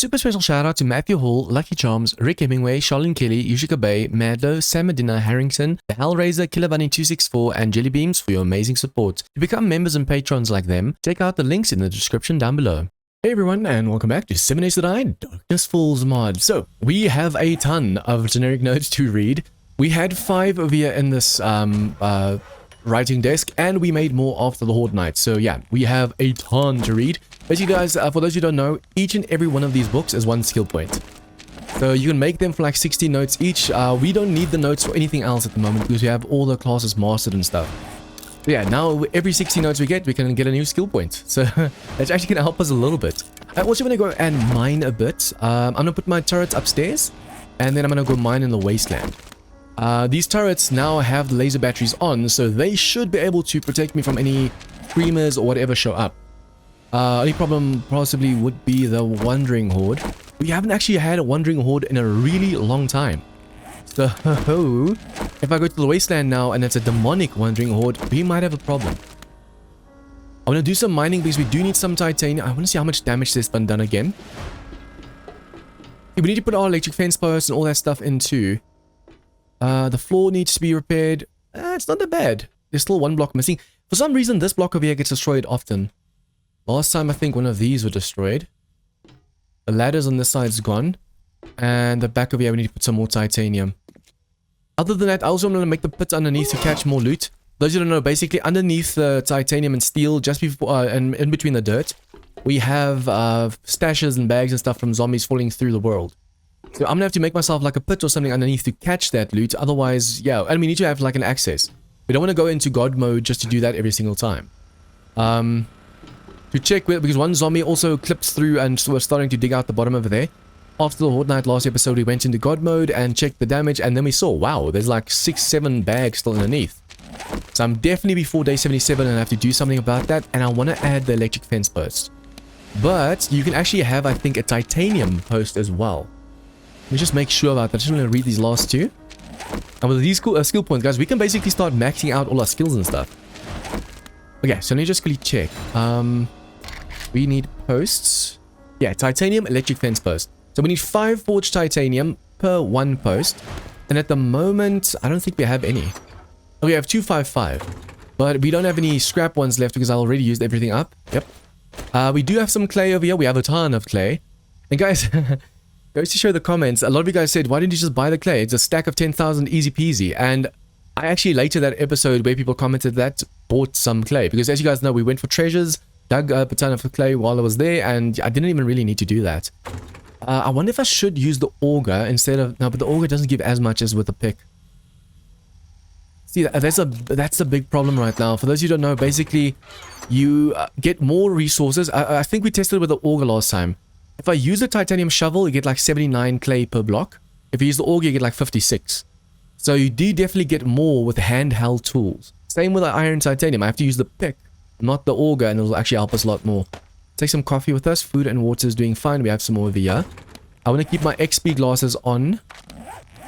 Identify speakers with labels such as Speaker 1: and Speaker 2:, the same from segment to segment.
Speaker 1: super special shout out to Matthew Hall, Lucky Charms, Rick Hemingway, Charlene Kelly, Yushika Bay, Madlo, Sam Medina, Harrington, The Hellraiser, Killer Bunny 264, and Jelly Beams for your amazing support. To become members and patrons like them, check out the links in the description down below. Hey everyone, and welcome back to 7 Days to Die DarknessFalls mod. So, we have a ton of generic notes to read. We had 5 over here in this writing desk, and we made more after the Horde night. So yeah, we have a ton to read. Basically guys, for those who don't know, each and every one of these books is 1 skill point. So you can make them for like 60 notes each. We don't need the notes for anything else at the moment because we have all the classes mastered and stuff. But yeah, now every 60 notes we can get a new skill point. So that's actually going to help us a little bit. I also want to go and mine a bit. I'm going to put my turrets upstairs, and then I'm going to go mine in the wasteland. These turrets now have the laser batteries on, so they should be able to protect me from any screamers or whatever show up. Only problem possibly would be the wandering horde. We haven't actually had a wandering horde in a really long time. So if I go to the wasteland now and it's a demonic wandering horde, we might have a problem. I want to do some mining because we do need some titanium. I want to see how much damage this been done again. Okay, we need to put our electric fence posts and all that stuff in too. The floor needs to be repaired. It's not that bad. There's still 1 block missing. For some reason, this block over here gets destroyed often. Last time, I think one of these were destroyed. The ladders on this side is gone. And the back over here, we need to put some more titanium. Other than that, I also want to make the pits underneath to catch more loot. Those who don't know, basically underneath the titanium and steel, just before and in between the dirt, we have stashes and bags and stuff from zombies falling through the world. So I'm gonna have to make myself like a pit or something underneath to catch that loot. Otherwise, yeah, and we need to have like an access. We don't want to go into God mode just to do that every single time. To check with, because one zombie also clips through and was starting to dig out the bottom over there. After the Horde Night last episode, we went into God mode and checked the damage, and then we saw, wow, there's like 6-7 bags still underneath. So I'm definitely before day 77 and I have to do something about that, and I want to add the electric fence post. But you can actually have, I think, a titanium post as well. Let me just make sure about that. I just want to read these last 2. And with these skill points, guys, we can basically start maxing out all our skills and stuff. Okay, so let me just quickly check. We need posts. Yeah, titanium, electric fence post. So we need 5 forged titanium per 1 post. And at the moment, I don't think we have any. Oh, we have 255. But we don't have any scrap ones left because I already used everything up. Yep. We do have some clay over here. We have a ton of clay. And guys, goes to show the comments. A lot of you guys said, why didn't you just buy the clay? It's a stack of 10,000 easy peasy. And I actually, later that episode where people commented that, bought some clay. Because as you guys know, we went for treasures, dug up a ton of clay while I was there, and I didn't even really need to do that. I wonder if I should use the auger instead of... No, but the auger doesn't give as much as with the pick. See, that's a big problem right now. For those who don't know, basically, you get more resources. I think we tested with the auger last time. If I use a titanium shovel, you get like 79 clay per block. If you use the auger, you get like 56. So you do definitely get more with handheld tools. Same with the iron titanium. I have to use the pick, not the auger, and it will actually help us a lot more. Take some coffee with us. Food and water is doing fine. We have some more over here. I want to keep my XP glasses on,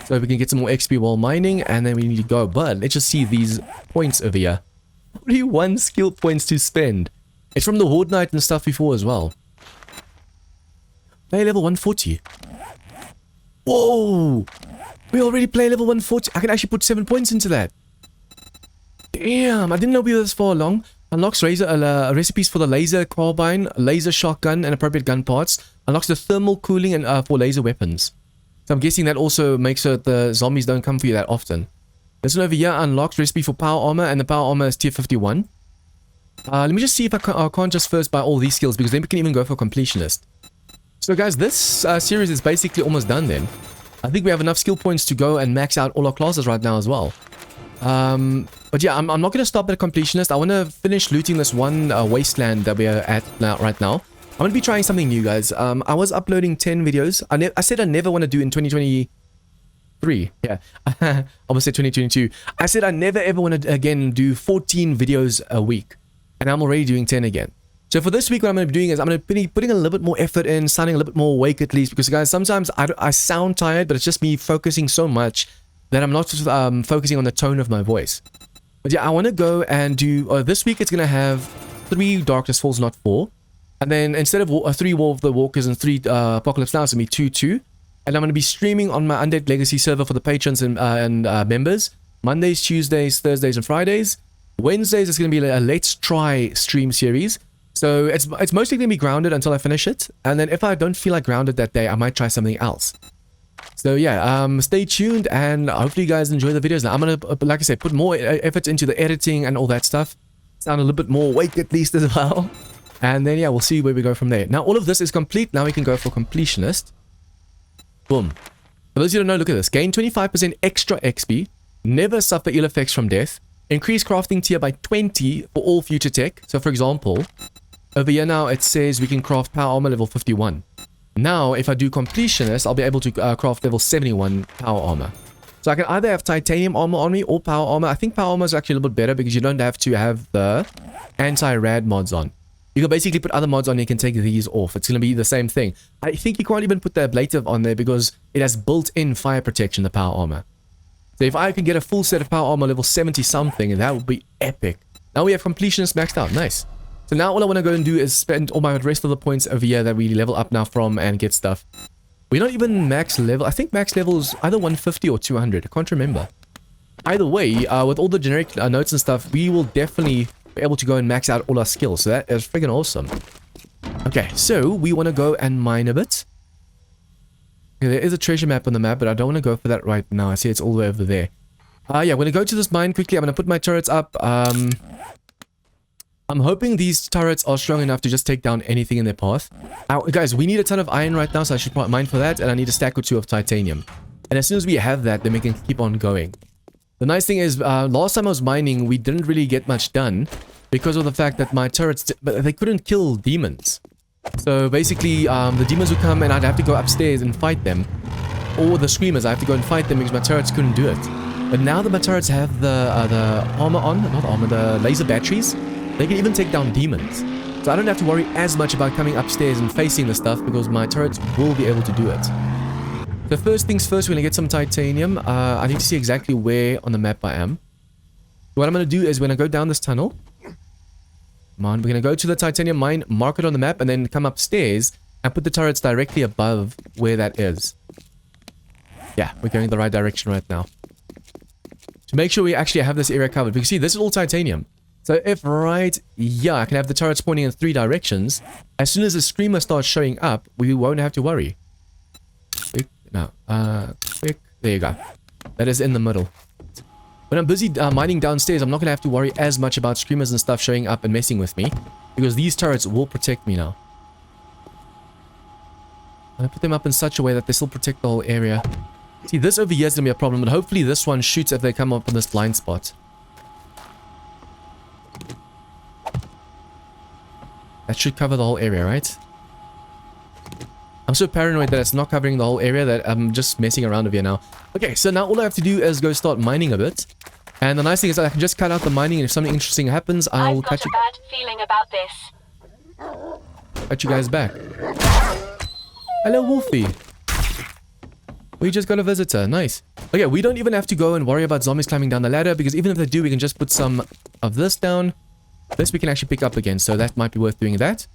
Speaker 1: so we can get some more XP while mining, and then we need to go. But let's just see these points over here. 41 skill points to spend. It's from the Horde Night and stuff before as well. Play level 140. Whoa! We already play level 140. I can actually put 7 points into that. Damn, I didn't know we were this far along. Unlocks recipes for the laser carbine, laser shotgun, and appropriate gun parts. Unlocks the thermal cooling and for laser weapons. So I'm guessing that also makes sure that the zombies don't come for you that often. This one over here unlocks recipe for power armor, and the power armor is tier 51. Let me just see if I can't just first buy all these skills, because then we can even go for Completionist. So guys, this series is basically almost done then. I think we have enough skill points to go and max out all our classes right now as well. But yeah, I'm not going to stop at Completionist. I want to finish looting this one wasteland that we are at right now. I'm going to be trying something new, guys. I was uploading 10 videos. I said I never want to do in 2023. Yeah, I almost said 2022. I said I never ever want to, again, do 14 videos a week. And I'm already doing 10 again. So for this week, what I'm going to be doing is I'm going to be putting a little bit more effort in, sounding a little bit more awake at least. Because, guys, sometimes I sound tired, but it's just me focusing so much that I'm not focusing on the tone of my voice. But yeah, I want to go and do... this week, it's going to have 3 DarknessFalls, not 4. And then instead of 3 War of the Walkers and 3 Apocalypse Now, it's going to be 2-2. And I'm going to be streaming on my Undead Legacy server for the patrons and members. Mondays, Tuesdays, Thursdays, and Fridays. Wednesdays is going to be a Let's Try stream series. So it's mostly going to be Grounded until I finish it. And then if I don't feel like Grounded that day, I might try something else. So yeah, stay tuned and hopefully you guys enjoy the videos. Now I'm going to, like I said, put more effort into the editing and all that stuff. Sound a little bit more awake at least as well. And then yeah, we'll see where we go from there. Now all of this is complete. Now we can go for Completionist. Boom. For those who don't know, look at this. Gain 25% extra XP. Never suffer ill effects from death. Increase crafting tier by 20 for all future tech. So for example, over here now it says we can craft power armor level 51. Now if I do Completionist, I'll be able to craft level 71 power armor. So I can either have titanium armor on me or power armor. I think power armor is actually a little bit better because you don't have to have the anti-rad mods on. You can basically put other mods on and you can take these off. It's going to be the same thing. I think you can't even put the ablative on there because it has built-in fire protection, the power armor. So if I can get a full set of power armor level 70 something, that would be epic. Now we have Completionist maxed out. Nice. So now all I want to go and do is spend all my rest of the points over here that we level up now from and get stuff. We're not even max level. I think max level is either 150 or 200. I can't remember. Either way, with all the generic notes and stuff, we will definitely be able to go and max out all our skills. So that is freaking awesome. Okay, so we want to go and mine a bit. Okay, there is a treasure map on the map, but I don't want to go for that right now. I see it's all the way over there. Yeah, I'm going to go to this mine quickly. I'm going to put my turrets up. I'm hoping these turrets are strong enough to just take down anything in their path. Guys, we need a ton of iron right now, so I should mine for that. And I need a stack or 2 of titanium. And as soon as we have that, then we can keep on going. The nice thing is, last time I was mining, we didn't really get much done. Because of the fact that my turrets, they couldn't kill demons. So basically, the demons would come and I'd have to go upstairs and fight them. Or the screamers, I have to go and fight them because my turrets couldn't do it. But now that my turrets have the armor on, not armor, the laser batteries, they can even take down demons. So I don't have to worry as much about coming upstairs and facing the stuff because my turrets will be able to do it. So first things first, we're going to get some titanium. I need to see exactly where on the map I am. What I'm going to do is when I go down this tunnel, come on, we're going to go to the titanium mine, mark it on the map, and then come upstairs and put the turrets directly above where that is. Yeah, we're going in the right direction right now. To make sure we actually have this area covered. Because see, this is all titanium. So if right, yeah, I can have the turrets pointing in 3 directions. As soon as the screamer starts showing up, we won't have to worry. Quick, no, quick, there you go. That is in the middle. When I'm busy mining downstairs, I'm not going to have to worry as much about screamers and stuff showing up and messing with me. Because these turrets will protect me now. I'm going to put them up in such a way that they still protect the whole area. See, this over here is going to be a problem, but hopefully this one shoots if they come up in this blind spot. That should cover the whole area, right? I'm so paranoid that it's not covering the whole area that I'm just messing around over here now. Okay, so now all I have to do is go start mining a bit. And the nice thing is that I can just cut out the mining, and if something interesting happens, I'll catch you.
Speaker 2: I've got a bad feeling about this.
Speaker 1: Catch you guys back. Hello, Wolfie. We just got a visitor. Nice. Okay, we don't even have to go and worry about zombies climbing down the ladder, because even if they do, we can just put some of this down. This we can actually pick up again, so that might be worth doing that.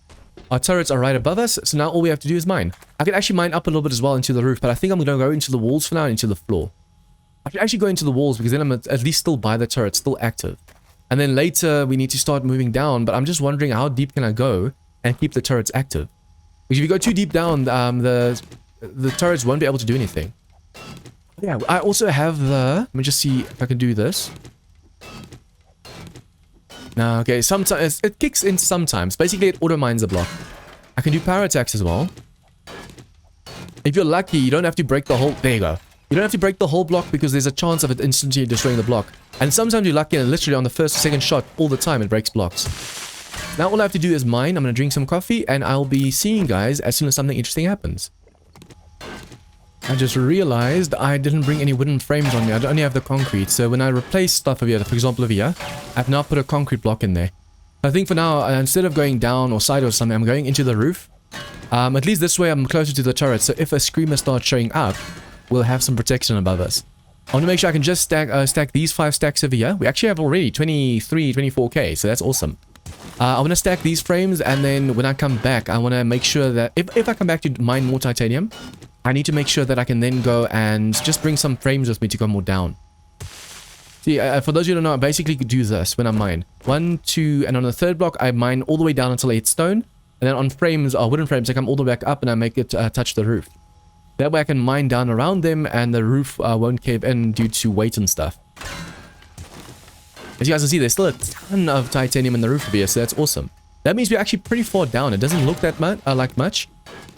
Speaker 1: Our turrets are right above us, so now all we have to do is mine. I can actually mine up a little bit as well into the roof, but I think I'm going to go into the walls for now and into the floor. I can actually go into the walls because then I'm at least still by the turret, still active. And then later we need to start moving down, but I'm just wondering how deep can I go and keep the turrets active. Because if you go too deep down, the turrets won't be able to do anything. Yeah, I also have the... Let me just see if I can do this. No, okay, sometimes it kicks in sometimes. Basically, it auto-mines a block. I can do power attacks as well. If you're lucky, you don't have to break the whole... There you go. You don't have to break the whole block because there's a chance of it instantly destroying the block. And sometimes you're lucky and literally on the first or second shot, all the time it breaks blocks. Now all I have to do is mine. I'm going to drink some coffee and I'll be seeing you guys as soon as something interesting happens. I just realized I didn't bring any wooden frames on me. I only have the concrete. So when I replace stuff over here, for example over here, I've now put a concrete block in there. I think for now, instead of going down or side or something, I'm going into the roof. At least this way I'm closer to the turret. So if a screamer starts showing up, we'll have some protection above us. I want to make sure I can just stack these 5 stacks over here. We actually have already 23, 24k, so that's awesome. I want to stack these frames, and then when I come back, I want to make sure that if I come back to mine more titanium, I need to make sure that I can then go and just bring some frames with me to go more down. See, for those of you who don't know, I basically do this when I mine. 1, 2, and on the third block, I mine all the way down until I hit stone. And then on frames, wooden frames, I come all the way back up and I make it touch the roof. That way I can mine down around them and the roof won't cave in due to weight and stuff. As you guys can see, there's still a ton of titanium in the roof of here, so that's awesome. That means we're actually pretty far down. It doesn't look that much, like much,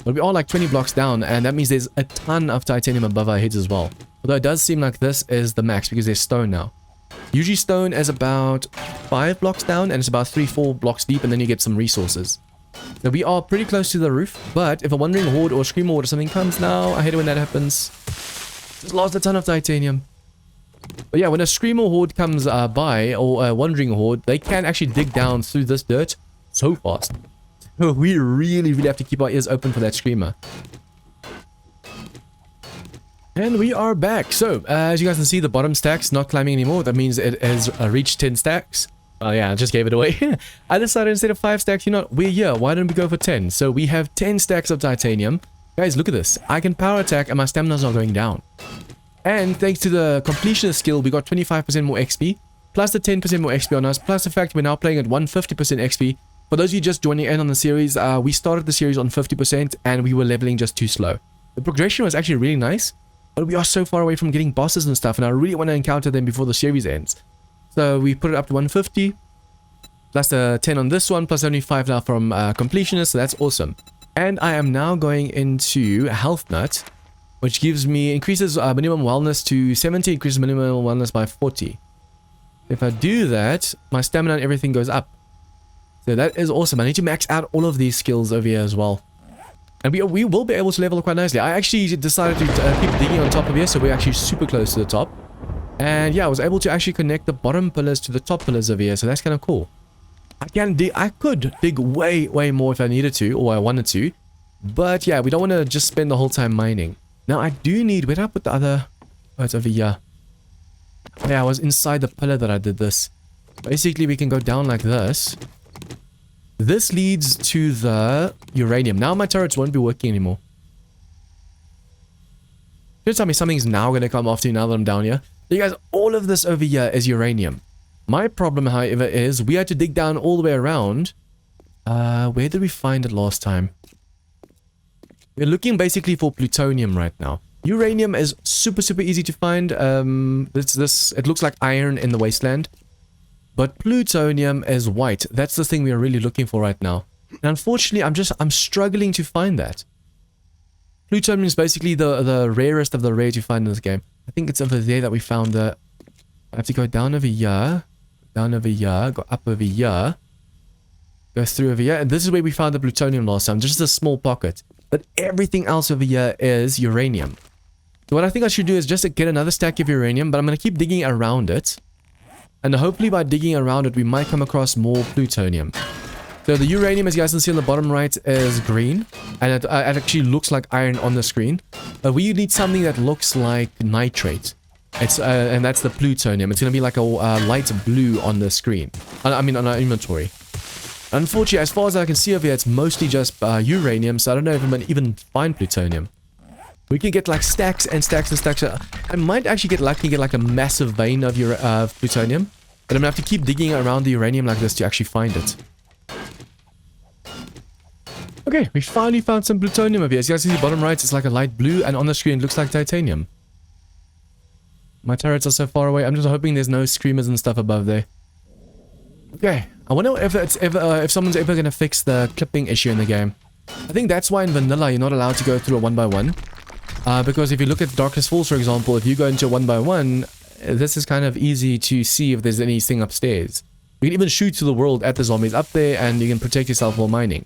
Speaker 1: but we are like 20 blocks down, and that means there's a ton of titanium above our heads as well. Although it does seem like this is the max because there's stone now. Usually stone is about 5 blocks down, and it's about 3-4 blocks deep, and then you get some resources. So we are pretty close to the roof, but if a wandering horde or a scream horde or something comes now, I hate it when that happens. Just lost a ton of titanium. But yeah, when a screamer horde comes by, or a wandering horde, they can actually dig down through this dirt so fast. We really have to keep our ears open for that screamer. And we are back. So, as you guys can see, the bottom stack's not climbing anymore. That means it has reached 10 stacks. Oh yeah, I just gave it away. I decided instead of 5 stacks, you know, we're here. Why don't we go for 10? So we have 10 stacks of titanium. Guys, look at this. I can power attack and my stamina's not going down. And thanks to the completionist skill, we got 25% more XP. Plus the 10% more XP on us. Plus the fact we're now playing at 150% XP. For those of you just joining in on the series, we started the series on 50% and we were leveling just too slow. The progression was actually really nice. But we are so far away from getting bosses and stuff. And I really want to encounter them before the series ends. So we put it up to 150, plus the 10 on this one, plus only 5 now from Completionist, so that's awesome. And I am now going into Health Nut, which gives me, increases minimum wellness to 70, increases minimum wellness by 40. If I do that, my stamina and everything goes up. So that is awesome. I need to max out all of these skills over here as well. And we will be able to level quite nicely. I actually decided to keep digging on top of here, so we're actually super close to the top. And yeah, I was able to actually connect the bottom pillars to the top pillars over here, so that's kind of cool. I could dig way more if I needed to, or I wanted to. But yeah, we don't want to just spend the whole time mining. Now I do need, where did I put the other? Oh, it's over here. Yeah, I was inside the pillar that I did this. Basically, we can go down like this. This leads to the uranium. Now my turrets won't be working anymore. Don't tell me something's now going to come after you now that I'm down here. You guys, all of this over here is uranium. My problem, however, is we had to dig down all the way around. Where did we find it last time? We're looking basically for plutonium right now. Uranium is super easy to find. It looks like iron in the wasteland. But plutonium is white. That's the thing we are really looking for right now. And unfortunately, I'm struggling to find that. Plutonium is basically the rarest of the rare to find in this game. I think it's over there that we found the... I have to go down over here. Down over here. Go up over here. Go through over here. And this is where we found the plutonium last time. Just a small pocket. But everything else over here is uranium. So what I think I should do is just get another stack of uranium. But I'm going to keep digging around it. And hopefully by digging around it, we might come across more plutonium. So the uranium, as you guys can see on the bottom right, is green. And it actually looks like iron on the screen. But we need something that looks like nitrate. And that's the plutonium. It's going to be like a light blue on the screen. I mean, on our inventory. Unfortunately, as far as I can see over here, it's mostly just uranium. So I don't know if I'm going to even find plutonium. We can get like stacks and stacks and stacks. I might actually get lucky and get like a massive vein of plutonium. But I'm going to have to keep digging around the uranium like this to actually find it. Okay, we finally found some plutonium over here. As you guys see the bottom right, it's like a light blue, and on the screen it looks like titanium. My turrets are so far away. I'm just hoping there's no screamers and stuff above there. Okay, I wonder if someone's ever going to fix the clipping issue in the game. I think that's why in vanilla you're not allowed to go through a 1x1. Because if you look at DarknessFalls, for example, if you go into a 1x1, this is kind of easy to see if there's anything upstairs. You can even shoot to the world at the zombies up there, and you can protect yourself while mining.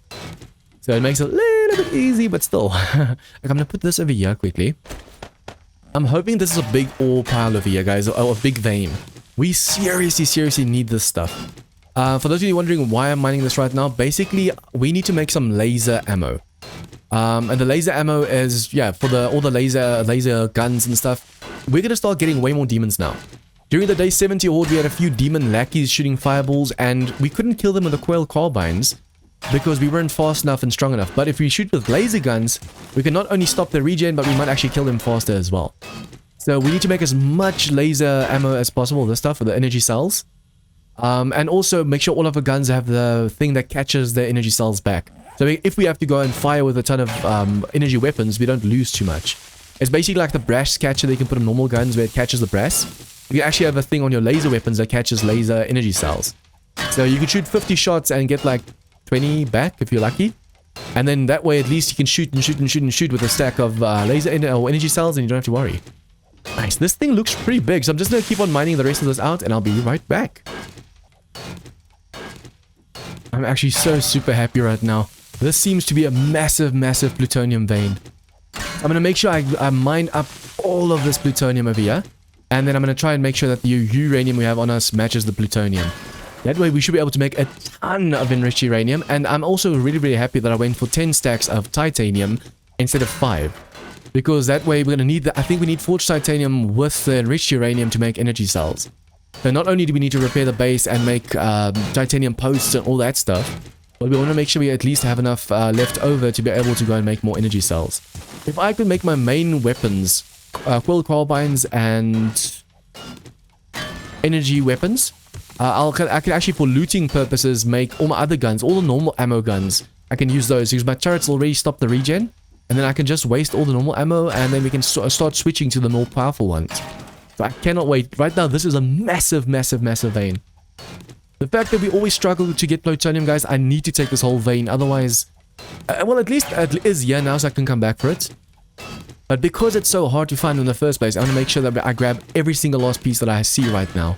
Speaker 1: So it makes it a little bit easy, but still. I'm going to put this over here quickly. I'm hoping this is a big ore pile over here, guys. Or a big vein. We seriously need this stuff. For those of you wondering why I'm mining this right now, basically, we need to make some laser ammo. And the laser ammo is, yeah, for all the laser guns and stuff. We're going to start getting way more demons now. During the day 70 horde, we had a few demon lackeys shooting fireballs, and we couldn't kill them with the coil carbines because we weren't fast enough and strong enough. But if we shoot with laser guns, we can not only stop the regen, but we might actually kill them faster as well. So we need to make as much laser ammo as possible, this stuff, for the energy cells. And also make sure all of our guns have the thing that catches the energy cells back. So if we have to go and fire with a ton of energy weapons, we don't lose too much. It's basically like the brass catcher that you can put on normal guns where it catches the brass. You actually have a thing on your laser weapons that catches laser energy cells. So you can shoot 50 shots and get like 20 back if you're lucky. And then that way at least you can shoot and shoot and shoot and shoot with a stack of laser or energy cells, and you don't have to worry. Nice. This thing looks pretty big, so I'm just going to keep on mining the rest of this out and I'll be right back. I'm actually so super happy right now. This seems to be a massive, massive plutonium vein. I'm going to make sure I mine up all of this plutonium over here. And then I'm going to try and make sure that the uranium we have on us matches the plutonium. That way we should be able to make a ton of enriched uranium. And I'm also really, really happy that I went for 10 stacks of titanium instead of 5. Because that way we're going to need I think we need forged titanium with the enriched uranium to make energy cells. So not only do we need to repair the base and make titanium posts and all that stuff, but we want to make sure we at least have enough left over to be able to go and make more energy cells. If I could make my main weapons coil carbines and energy weapons, I can actually, for looting purposes, make all my other guns, all the normal ammo guns. I can use those because my turrets already stop the regen, and then I can just waste all the normal ammo, and then we can start switching to the more powerful ones. So I cannot wait. Right now, this is a massive, massive, massive vein. The fact that we always struggle to get plutonium, guys, I need to take this whole vein. Otherwise, well, at least it is here now, so I can come back for it. But because it's so hard to find in the first place, I want to make sure that I grab every single last piece that I see right now.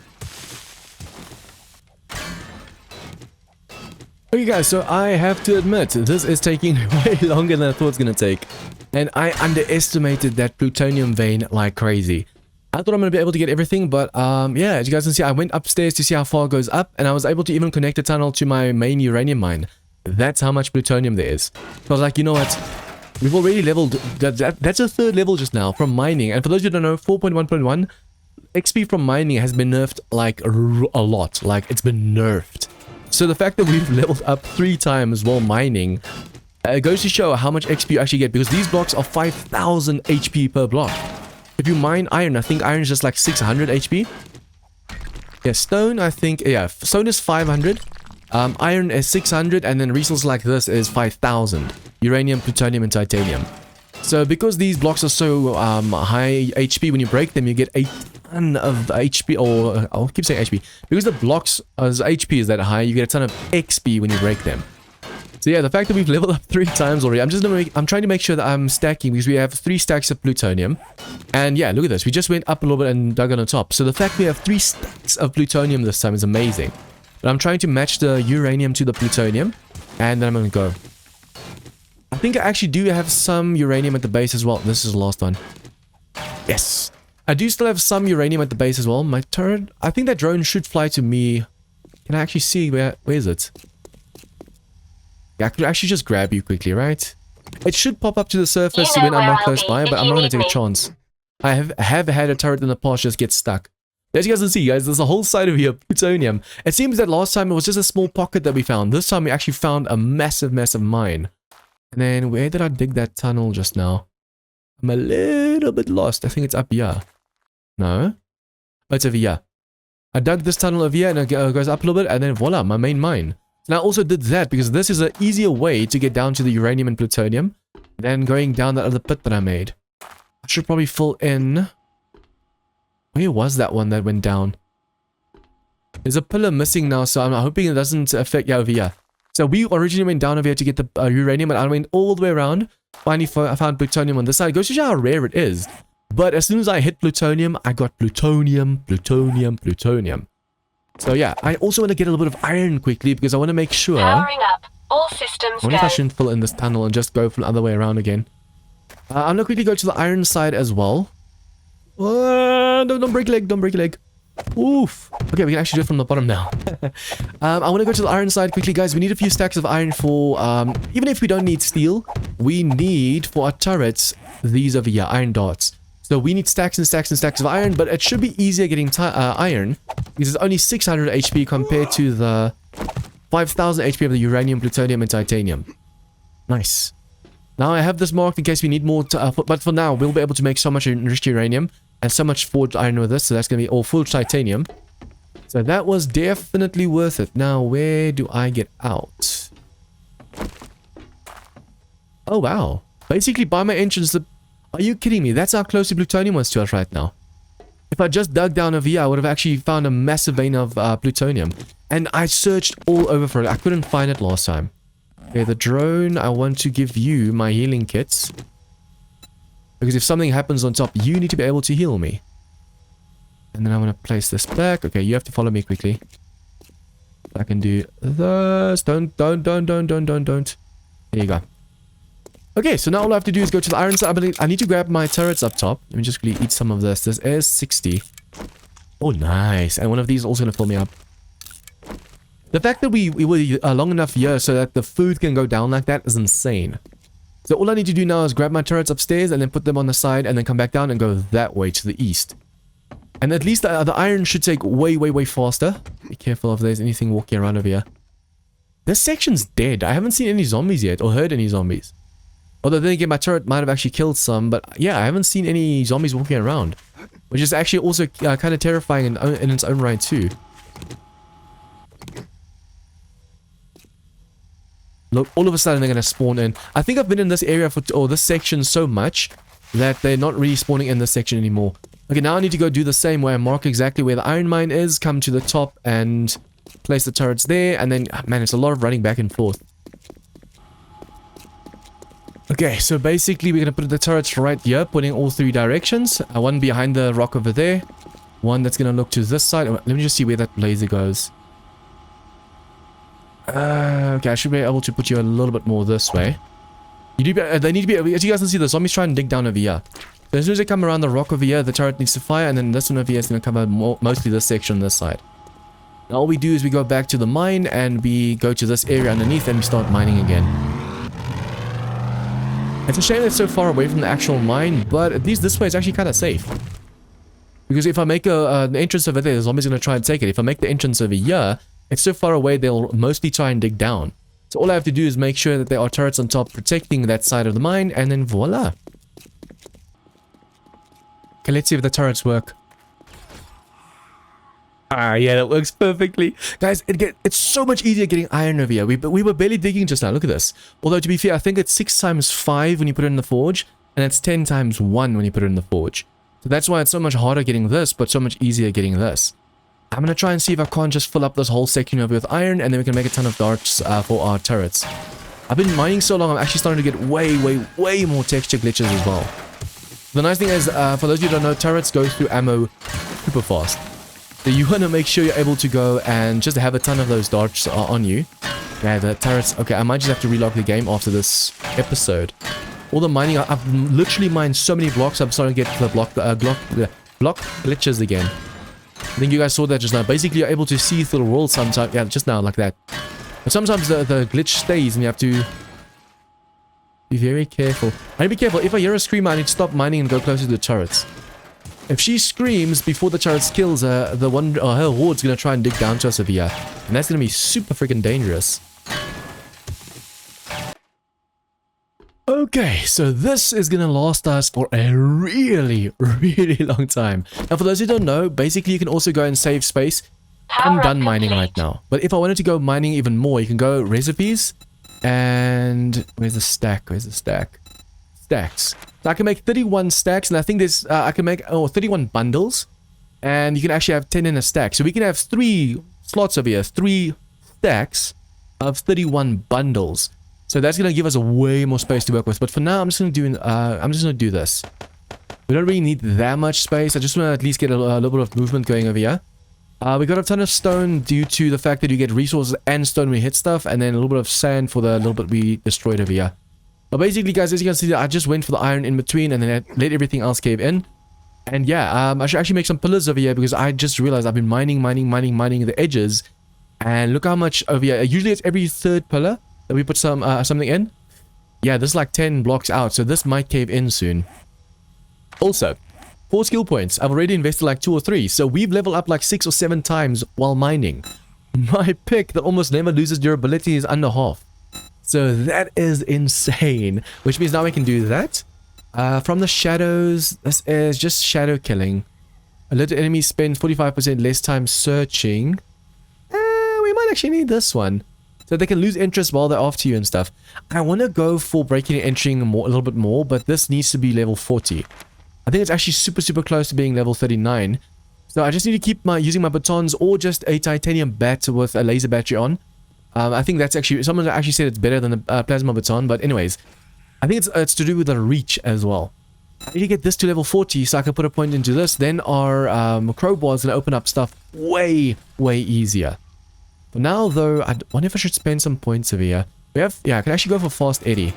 Speaker 1: Okay guys, so I have to admit, this is taking way longer than I thought it was going to take. And I underestimated that plutonium vein like crazy. I thought I'm going to be able to get everything, but yeah, as you guys can see, I went upstairs to see how far it goes up, and I was able to even connect a tunnel to my main uranium mine. That's how much plutonium there is. So I was like, you know what? We've already leveled, that's a 3rd level just now from mining. And for those who don't know, 4.1.1, XP from mining has been nerfed like a lot. Like, it's been nerfed. So the fact that we've leveled up 3 times while mining, it goes to show how much XP you actually get. Because these blocks are 5,000 HP per block. If you mine iron, I think iron is just like 600 HP. Yeah, stone, I think, yeah, stone is 500. Iron is 600, and then resources like this is 5,000. Uranium, plutonium, and titanium. So because these blocks are so high HP, when you break them, you get a ton of HP, or I'll keep saying HP. Because the blocks as HP is that high, you get a ton of XP when you break them. So yeah, the fact that we've leveled up 3 times already, I'm trying to make sure that I'm stacking, because we have 3 stacks of plutonium. And yeah, look at this. We just went up a little bit and dug on the top. So the fact we have 3 stacks of plutonium this time is amazing. But I'm trying to match the uranium to the plutonium, and then I'm going to go. I think I actually do have some uranium at the base as well. This is the last one. Yes. I do still have some uranium at the base as well. My turret, I think that drone should fly to me. Can I actually see where is it? Yeah, I could actually just grab you quickly, right? It should pop up to the surface when I'm not close by, but I'm not going to take a chance. I have had a turret in the past just get stuck. As you guys can see, guys, there's a whole side of here, plutonium. It seems that last time it was just a small pocket that we found. This time we actually found a massive, massive mine. And then where did I dig that tunnel just now? I'm a little bit lost. I think it's up here. No? Oh, it's over here. I dug this tunnel over here and it goes up a little bit, and then voila, my main mine. And I also did that because this is an easier way to get down to the uranium and plutonium than going down that other pit that I made. I should probably fill in... Where was that one that went down? There's a pillar missing now, so I'm hoping it doesn't affect... Yeah, over here. So we originally went down over here to get the uranium, and I went all the way around. Finally, I found plutonium on this side. It goes to show how rare it is. But as soon as I hit plutonium, I got plutonium, plutonium, plutonium. So yeah, I also want to get a little bit of iron quickly because I want to make sure...
Speaker 2: Powering up. All systems
Speaker 1: I wonder if I shouldn't fill in this tunnel and just go from the other way around again. I'm going to quickly go to the iron side as well. Don't break your leg, don't break your leg. Oof. Okay, we can actually do it from the bottom now. I want to go to the iron side quickly, guys. We need a few stacks of iron for... even if we don't need steel, we need for our turrets these over here, iron darts. So we need stacks and stacks and stacks of iron, but it should be easier getting iron because it's only 600 HP compared to the 5000 HP of the uranium, plutonium, and titanium. Nice. Now I have this marked in case we need more, but for now we'll be able to make so much enriched uranium and so much forged iron with this, so that's going to be all forged titanium. So that was definitely worth it. Now where do I get out? Oh wow. Basically by my entrance, are you kidding me? That's how close the plutonium was to us right now. If I just dug down over here, I would have actually found a massive vein of plutonium. And I searched all over for it. I couldn't find it last time. Okay, the drone, I want to give you my healing kits. Because if something happens on top, you need to be able to heal me. And then I'm going to place this back. Okay, you have to follow me quickly. I can do this. Don't. There you go. Okay, so now all I have to do is go to the iron side. I need to grab my turrets up top. Let me just quickly eat some of this. This is 60. Oh, nice. And one of these is also going to fill me up. The fact that we were long enough here so that the food can go down like that is insane. So all I need to do now is grab my turrets upstairs and then put them on the side and then come back down and go that way to the east. And at least the iron should take way faster. Be careful if there's anything walking around over here. This section's dead. I haven't seen any zombies yet or heard any zombies. Although then again, my turret might have actually killed some, but yeah, I haven't seen any zombies walking around. Which is actually also kind of terrifying in its own right too. Look, all of a sudden they're going to spawn in. I think I've been in this area or this section so much that they're not really spawning in this section anymore. Okay, now I need to go do the same way. I mark exactly where the iron mine is, come to the top and place the turrets there, and then, man, it's a lot of running back and forth. Okay, so basically we're going to put the turrets right here, pointing all three directions. One behind the rock over there. One that's going to look to this side. Let me just see where that laser goes. Okay, I should be able to put you a little bit more this way. They need to be, as you guys can see, the zombies try and dig down over here. So as soon as they come around the rock over here, the turret needs to fire, and then this one over here is going to cover mostly this section on this side. Now all we do is we go back to the mine, and we go to this area underneath, and we start mining again. It's a shame it's so far away from the actual mine, but at least this way it's actually kind of safe. Because if I make an entrance over there, the zombies are going to try and take it. If I make the entrance over here, it's so far away, they'll mostly try and dig down. So all I have to do is make sure that there are turrets on top protecting that side of the mine, and then voila. Okay, let's see if the turrets work. Ah, yeah, that works perfectly. Guys, it's so much easier getting iron over here. We were barely digging just now. Look at this. Although, to be fair, I think it's 6 times 5 when you put it in the forge, and it's 10 times 1 when you put it in the forge. So that's why it's so much harder getting this, but so much easier getting this. I'm going to try and see if I can't just fill up this whole section over with iron, and then we can make a ton of darts for our turrets. I've been mining so long, I'm actually starting to get way more texture glitches as well. The nice thing is, for those of you who don't know, turrets go through ammo super fast. So you want to make sure you're able to go and just have a ton of those darts on you. Yeah, the turrets... Okay, I might just have to relog the game after this episode. All the mining... I've literally mined so many blocks, I'm starting to get the block glitches again. I think you guys saw that just now. Basically, you're able to see through the world sometimes. Yeah, just now, like that. But sometimes the glitch stays and you have to be very careful. I need to be careful. If I hear a screamer, I need to stop mining and go closer to the turrets. If she screams before the turrets kills her, her horde's going to try and dig down to us over here. And that's going to be super freaking dangerous. Okay, so this is going to last us for a really long time. Now, for those who don't know, basically you can also go and save space. I'm done mining right now. But if I wanted to go mining even more, you can go recipes. And where's the stack? Stacks. So I can make 31 stacks, and I think there's I can make 31 bundles, and you can actually have 10 in a stack. So we can have 3 slots over here, 3 stacks of 31 bundles. So that's gonna give us a way more space to work with. But for now, I'm just gonna do this. We don't really need that much space. I just want to at least get a little bit of movement going over here. We got a ton of stone due to the fact that you get resources and stone when we hit stuff, and then a little bit of sand for the little bit we destroyed over here. But basically, guys, as you can see, I just went for the iron in between, and then I let everything else cave in. And yeah, I should actually make some pillars over here, because I just realized I've been mining the edges. And look how much over here. Usually it's every 3rd pillar that we put something in. Yeah, this is like 10 blocks out, so this might cave in soon. Also, 4 skill points. I've already invested like 2 or 3. So we've leveled up like 6 or 7 times while mining. My pick that almost never loses durability is under half. So that is insane. Which means now we can do that. From the shadows, this is just shadow killing. A little enemy spends 45% less time searching. We might actually need this one. So they can lose interest while they're after you and stuff. I want to go for breaking and entering a little bit more, but this needs to be level 40. I think it's actually super close to being level 39. So I just need to keep using my batons or just a titanium bat with a laser battery on. I think that's actually, someone actually said it's better than the plasma baton, but anyways, I think it's to do with the reach as well. I need to get this to level 40 so I can put a point into this. Then our crowbar's going to open up stuff way easier. For now though, I wonder if I should spend some points over here. I can actually go for Fast Eddie.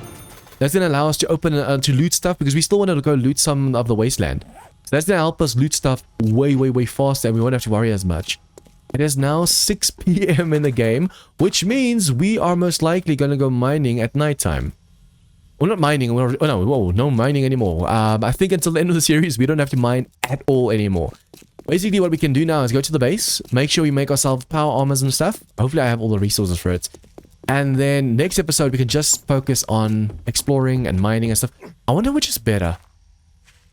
Speaker 1: That's going to allow us to open to loot stuff because we still want to go loot some of the wasteland. So that's going to help us loot stuff way faster and we won't have to worry as much. It is now 6 PM in the game, which means we are most likely going to go mining at nighttime. Well, not mining. No mining anymore. I think until the end of the series, we don't have to mine at all anymore. Basically, what we can do now is go to the base, make sure we make ourselves power armors and stuff. Hopefully, I have all the resources for it. And then next episode, we can just focus on exploring and mining and stuff. I wonder which is better.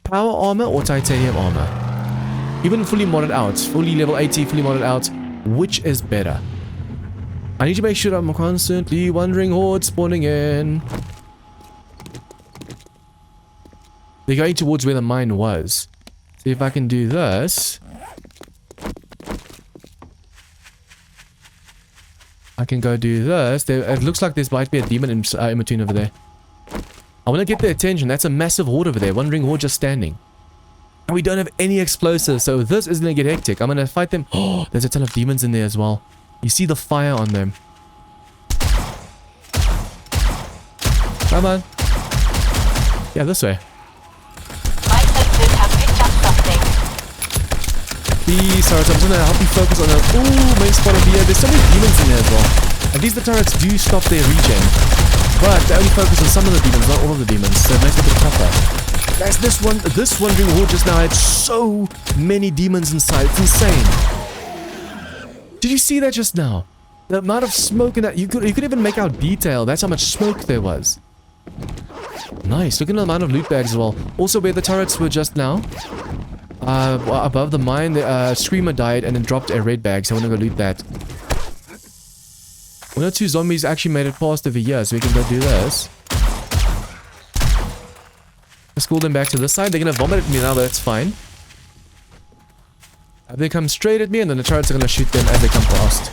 Speaker 1: Power armor or titanium armor? Even fully modded out, fully level 80, fully modded out, which is better? I need to make sure I'm constantly wandering horde spawning in. They're going towards where the mine was. See if I can do this. I can go do this. It looks like there might be a demon in between over there. I want to get their attention. That's a massive horde over there. Wandering horde just standing. And we don't have any explosives, so this is going to get hectic. I'm going to fight them. Oh, there's a ton of demons in there as well. You see the fire on them. Come on. Yeah, this way.
Speaker 2: My senses have picked up something.
Speaker 1: These turrets, I'm just going to help you focus on the main spot over here. There's so many demons in there as well. At least the turrets do stop their regen. But they only focus on some of the demons, not all of the demons. So it makes it a bit tougher. Guys, this wandering horde just now had so many demons inside. It's insane. Did you see that just now? The amount of smoke in that. You could even make out detail. That's how much smoke there was. Nice. Look at the amount of loot bags as well. Also, where the turrets were just now. Above the mine, the screamer died and then dropped a red bag. So I want to go loot that. 1 or 2 zombies actually made it past over here, so we can go do this. Let's call them back to this side. They're going to vomit at me now, but that's fine. They come straight at me, and then the turrets are going to shoot them as they come past.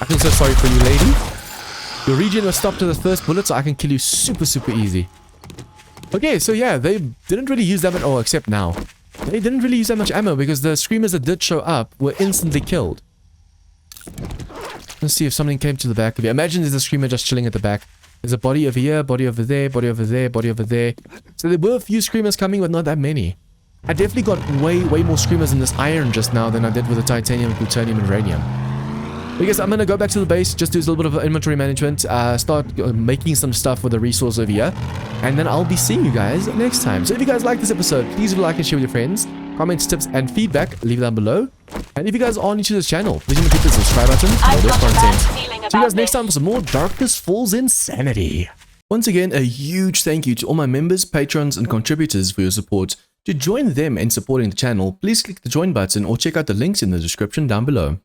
Speaker 1: I feel so sorry for you, lady. Your regen was stopped to the first bullet, so I can kill you super easy. Okay, so yeah, they didn't really use that much. Oh, except now. They didn't really use that much ammo because the screamers that did show up were instantly killed. Let's see if something came to the back of you. Imagine there's a screamer just chilling at the back. There's a body over here, body over there, body over there, body over there. So there were a few screamers coming, but not that many. I definitely got way more screamers in this iron just now than I did with the titanium, plutonium, and radium. But guys, I'm going to go back to the base, just do a little bit of inventory management, start making some stuff with the resource over here, and then I'll be seeing you guys next time. So if you guys like this episode, please do like and share with your friends. Comments, tips, and feedback, leave down below. And if you guys are new to this channel, please hit the subscribe button for more this content. See you guys next time for some more Darkness Falls insanity. Once again, a huge thank you to all my members, patrons, and contributors for your support. To join them in supporting the channel, please click the join button or check out the links in the description down below.